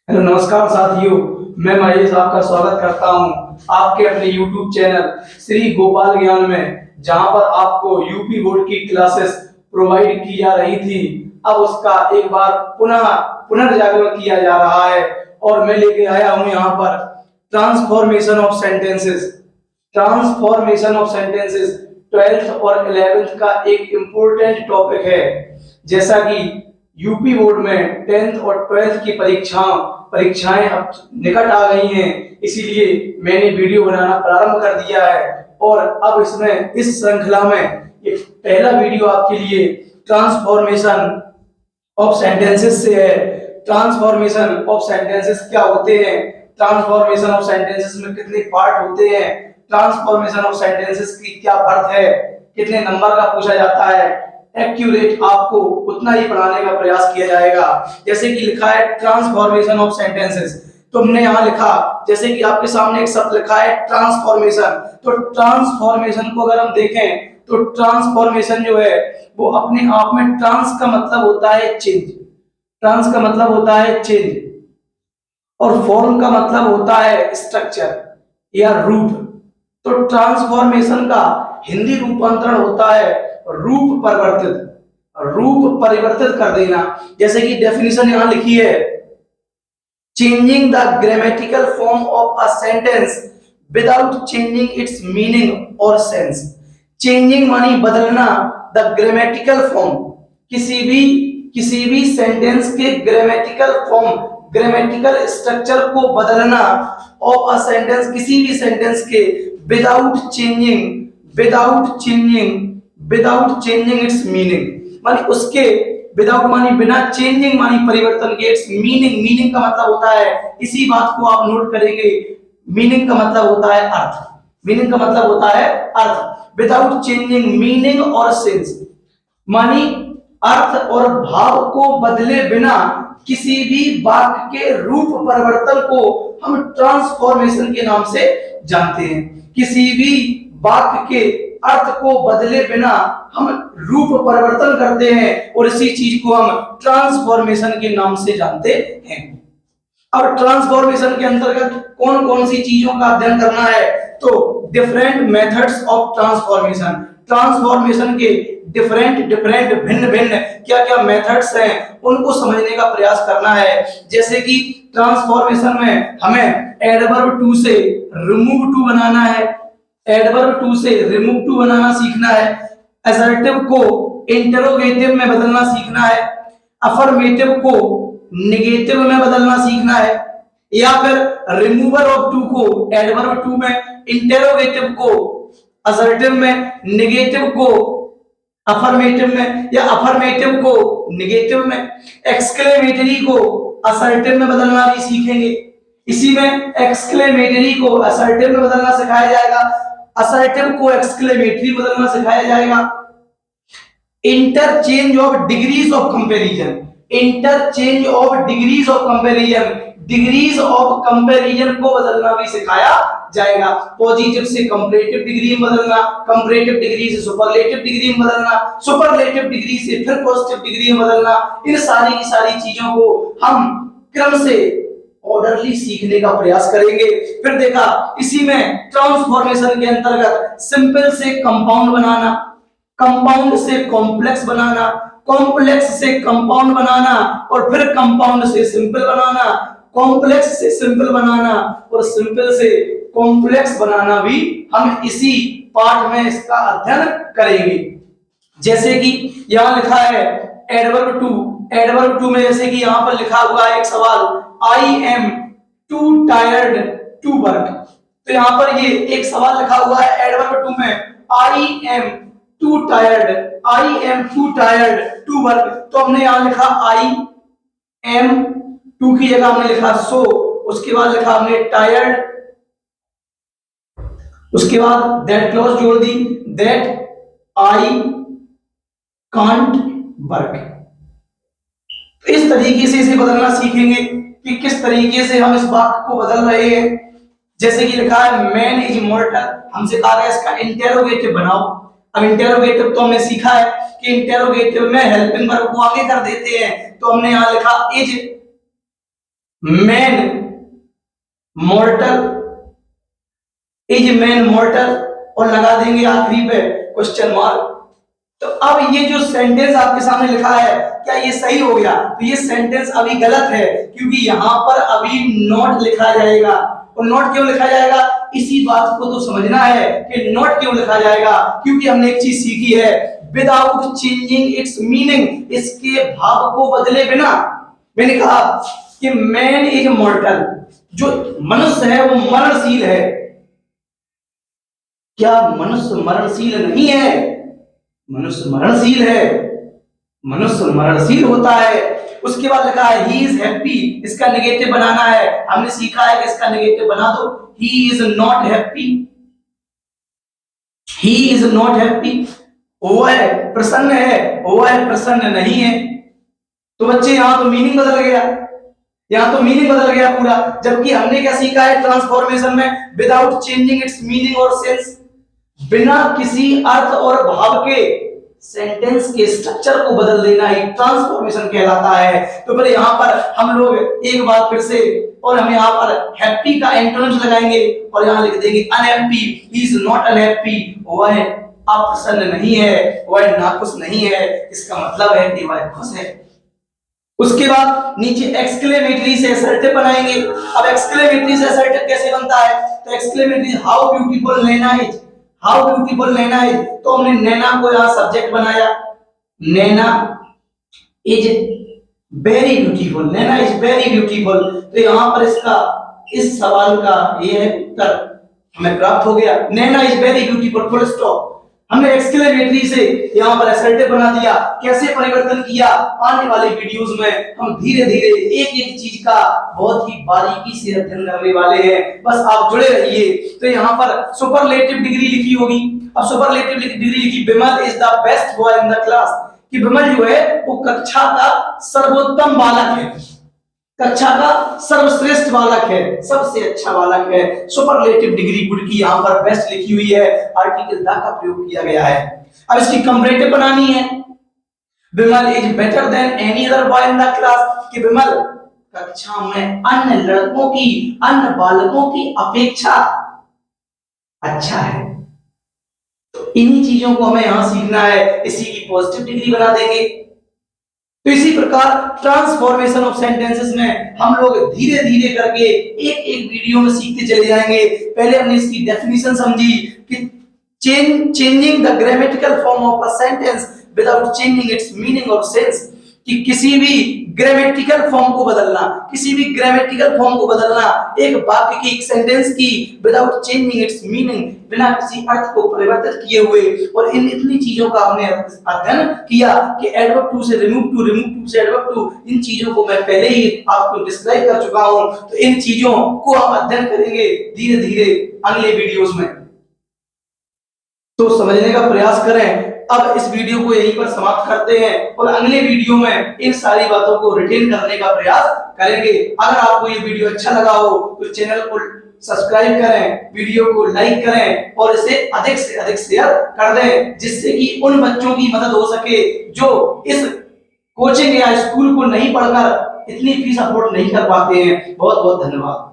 Hello नमस्कार साथियों। मैं महेश आपका स्वागत करता हूं आपके अपने YouTube चैनल श्री गोपाल ज्ञान में, जहां पर आपको यूपी बोर्ड की क्लासेस प्रोवाइड की जा रही थी। अब उसका एक बार पुनर्जागरण किया जा रहा है और मैं लेके आया हूं यहां पर transformation of sentences. Transformation of sentences 12th और 11th का एक इम्पोर्टेंट टॉपिक है। जैसा कि यूपी बोर्ड में 10th और 12th की परीक्षाएं अब निकट आ गई हैं, इसीलिए मैंने वीडियो बनाना प्रारंभ कर दिया है। और अब इसमें इस श्रृंखला में एक पहला वीडियो आपके लिए ट्रांसफॉर्मेशन ऑफ सेंटेंसेस से है। ट्रांसफॉर्मेशन ऑफ सेंटेंसेस क्या होते हैं, ट्रांसफॉर्मेशन ऑफ सेंटेंसेस में कितने पार्ट होते हैं, ट्रांसफॉर्मेशन ऑफ सेंटेंसेस की क्या अर्थ है, कितने नंबर का पूछा जाता है, एक्यूरेट आपको उतना ही पढ़ाने का प्रयास किया जाएगा। जैसे कि लिखा है ट्रांसफॉर्मेशन ऑफ सेंटेंसेस, तो हमने यहाँ लिखा, जैसे कि आपके सामने एक शब्द लिखा है ट्रांसफॉर्मेशन, तो ट्रांसफॉर्मेशन को अगर हम देखें तो ट्रांसफॉर्मेशन जो है वो अपने आप में, ट्रांस का मतलब होता है चेंज, ट्रांस का मतलब होता है चेंज, और फॉर्म का मतलब होता है स्ट्रक्चर या रूप। तो ट्रांसफॉर्मेशन का हिंदी रूपांतरण होता है रूप परिवर्तित, रूप परिवर्तित कर देना। जैसे कि डेफिनेशन यहां लिखी है, changing the grammatical form of a sentence without changing it's meaning और सेंस। चेंजिंग मानी बदलना, द ग्रामेटिकल फॉर्म किसी भी सेंटेंस के ग्रामेटिकल फॉर्म, ग्रामेटिकल स्ट्रक्चर को बदलना ऑफ अ सेंटेंस, किसी भी सेंटेंस के, विदाउट चेंजिंग इट्स मीनिंग, मानी उसके, विदाउट मानी बिना, चेंजिंग मानी परिवर्तन के, इट्स मीनिंग, मीनिंग का मतलब होता है, इसी बात को आप नोट करेंगे, मीनिंग का मतलब होता है अर्थ, मीनिंग का मतलब होता है अर्थ, विदाउट चेंजिंग मीनिंग और सेंस, मानी अर्थ और भाव को बदले बिना किसी भी वाक्य के रूप परिवर्तन को हम ट्रांसफॉर्मेशन के नाम से जानते हैं। किसी भी वाक्य के अर्थ को बदले बिना हम रूप परिवर्तन करते हैं और इसी चीज को हम ट्रांसफॉर्मेशन के नाम से जानते हैं। अब ट्रांसफॉर्मेशन के अंतर्गत कौन कौन सी चीजों का अध्ययन करना है, तो different methods of transformation, transformation के डिफरेंट भिन्न भिन्न क्या क्या मेथड्स हैं उनको समझने का प्रयास करना है। जैसे कि ट्रांसफॉर्मेशन में हमें एडवर्ब टू से रिमूव टू बनाना है, एडवर्ब टू से रिमूव टू बनाना सीखना है, असर्टिव को इंटरोगेटिव में बदलना सीखना है, अफर्मेटिव को निगेटिव में बदलना सीखना है, या फिर रिमूवल ऑफ टू को एडवर्ब टू में, इंटरोगेटिव को असर्टिव में, निगेटिव को अफर्मेटिव में, या अफर्मेटिव को निगेटिव में, एक्सक्लेमेटरी को असर्टिव में बदलना भी सीखेंगे। इसी में एक्सक्लेमेटरी को असर्टिव में बदलना सिखाया जाएगा, असर्टिव को एक्सक्लेमेटरी बदलना सिखाया जाएगा। Interchange of degrees of comparison, interchange of degrees of comparison, degrees of comparison को बदलना भी सिखाया जाएगा। पॉजिटिव से कंपैरेटिव डिग्री में बदलना, कंपैरेटिव डिग्री से सुपरलेटिव डिग्री में बदलना, सुपरलेटिव डिग्री से फिर पॉजिटिव डिग्री में बदलना। इन सारी की सारी चीजों को हम क्रम से ऑर्डरली सीखने का प्रयास करेंगे। फिर देखा इसी में ट्रांसफॉर्मेशन के अंतर्गत सिंपल से कंपाउंड बनाना, कंपाउंड से कॉम्प्लेक्स बनाना, कॉम्प्लेक्स से कंपाउंड बनाना, और फिर कंपाउंड से सिंपल बनाना, कॉम्प्लेक्स से सिंपल बनाना, और सिंपल से कॉम्प्लेक्स बनाना भी हम इसी पार्ट में इसका अध्ययन करेंगे। जैसे कि यहां लिखा है एडवर्ब टू, एडवर्ब टू में जैसे कि यहां पर लिखा हुआ है एक सवाल, I am too tired to work. तो यहां पर ये एक सवाल लिखा हुआ है एडवर्ब टू में, I am too tired, I am too tired to work. तो हमने यहां लिखा आई एम, टू की जगह हमने लिखा सो, उसके बाद लिखा हमने टायर्ड, उसके बाद दैट क्लॉज जोड़ दी, दैट आई कांट वर्क। तो इस तरीके से इसे बदलना सीखेंगे कि किस तरीके से हम इस वाक्य को बदल रहे हैं। जैसे कि लिखा है मैन इज इमॉर्टल, हमसे कहा गया इसका इंटेरोगेटिव बनाओ। अब इंटेरोगेटिव तो हमने सीखा है कि इंटेरोगेटिव में हेल्पिंग वर्ब को आगे कर देते हैं, तो हमने यहां लिखा इज मैन मॉर्टल, इज मैन मॉर्टल, और लगा देंगे आखिरी पे क्वेश्चन मार्क। तो अब ये जो सेंटेंस आपके सामने लिखा है, क्या ये सही हो गया? तो ये सेंटेंस अभी गलत है, क्योंकि यहां पर अभी नॉट लिखा जाएगा। और नॉट क्यों लिखा जाएगा, इसी बात को तो समझना है कि नॉट क्यों लिखा जाएगा। क्योंकि हमने एक चीज सीखी है, विदाउट चेंजिंग इट्स मीनिंग, इसके भाव को बदले बिना। मैंने कहा कि मैन इज मॉर्टल, जो मनुष्य है वो मरणशील है। क्या मनुष्य मरणशील नहीं है? मनुष्य मरणशील है, मनुष्य मरणशील होता है। उसके बाद लिखा है ही इज हैप्पी, इसका नेगेटिव बनाना है। हमने सीखा है कि इसका नेगेटिव बना दो, he is not happy, he is not happy. वह प्रसन्न है, वह प्रसन्न नहीं है। तो बच्चे यहां तो मीनिंग बदल गया, यहां तो मीनिंग बदल गया पूरा। जबकि हमने क्या सीखा है ट्रांसफॉर्मेशन में, विदाउट चेंजिंग इट्स मीनिंग और सेंस, बिना किसी अर्थ और भाव के सेंटेंस के स्ट्रक्चर को बदल देना ही ट्रांसफॉर्मेशन कहलाता है। तो फिर यहाँ पर हम लोग एक बार फिर से, और हम यहाँ पर हैप्पी का एंटोनिम्स लगाएंगे और यहाँ लिख देंगे unhappy, he is not unhappy, वह अप्रसन्न नहीं है, वह नाखुश नहीं है। इसका मतलब है कि वह खुश है। उसके बाद नीचे एक्सक्लेमेटरी से असर्टिव बनाएंगे। अब एक्सक्लेमेटरी से असर्टिव कैसे बनता है? तो exclamatory, how beautiful Naina is, how beautiful Naina is. तो हमने नैना को यहां सब्जेक्ट बनाया, Naina is very beautiful, Naina is very beautiful. तो यहां पर इसका, इस सवाल का ये है उत्तर हमें प्राप्त हो गया, Naina is very beautiful, full stop. हमने एक्सक्लेमेटरी से यहां पर असर्टिव बना दिया। कैसे परिवर्तन किया, आने वाले वीडियोस में हम धीरे धीरे एक एक चीज का बहुत ही बारीकी से अध्ययन करने वाले हैं, बस आप जुड़े रहिए। तो यहां पर सुपरलेटिव डिग्री लिखी होगी। अब सुपरलेटिव डिग्री लिखी, Vimal is the best boy in the class, कि विमल जो है वो कक्षा का सर्वोत्तम बालक है, कक्षा का सर्वश्रेष्ठ बालक है, सबसे अच्छा बालक है। सुपरलेटिव डिग्री गुड की यहां पर बेस्ट लिखी हुई है, आर्टिकल द का प्रयोग किया गया है। अब इसकी कंपैरेटिव बनानी है, Vimal is better than any other boy in the class, कि विमल कक्षा में अन्य लड़कों की, अन्य बालकों की अपेक्षा अच्छा है। तो इन्हीं चीजों को हमें यहां सीखना है, इसी की पॉजिटिव डिग्री बना देंगे। तो इसी प्रकार ट्रांसफॉर्मेशन ऑफ सेंटेंसेस में हम लोग धीरे धीरे करके एक एक वीडियो में सीखते चले जाएंगे। पहले हमने इसकी डेफिनेशन समझी कि changing the grammatical form of a sentence without changing it's meaning और सेंस, कि किसी भी ग्रामेटिकल फॉर्म को बदलना, किसी भी ग्रामेटिकल फॉर्म को बदलना, एक वाक्य की, एक सेंटेंस की, विदाउट चेंजिंग इट्स मीनिंग, बिना किसी अर्थ को परिवर्तित किए हुए। और इन इतनी चीजों का हमने अध्ययन किया कि एडवर्ब टू से रिमूव टू, रिमूव टू से एडवर्ब टू, इन चीजों को मैं पहले ही आपको डिस्क्राइब कर चुका हूं। तो इन चीजों को हम अध्ययन करेंगे धीरे धीरे अगले वीडियोस में, तो समझने का प्रयास करें। अब इस वीडियो को यहीं पर समाप्त करते हैं और अगले वीडियो में इन सारी बातों को रिटेन करने का प्रयास करेंगे। अगर आपको ये वीडियो अच्छा लगा हो तो चैनल को सब्सक्राइब करें, वीडियो को लाइक करें और इसे अधिक से अधिक शेयर कर दें, जिससे कि उन बच्चों की मदद हो सके जो इस कोचिंग या स्कूल को नहीं पढ़कर इतनी फीस अफोर्ड नहीं कर पाते हैं। बहुत बहुत धन्यवाद।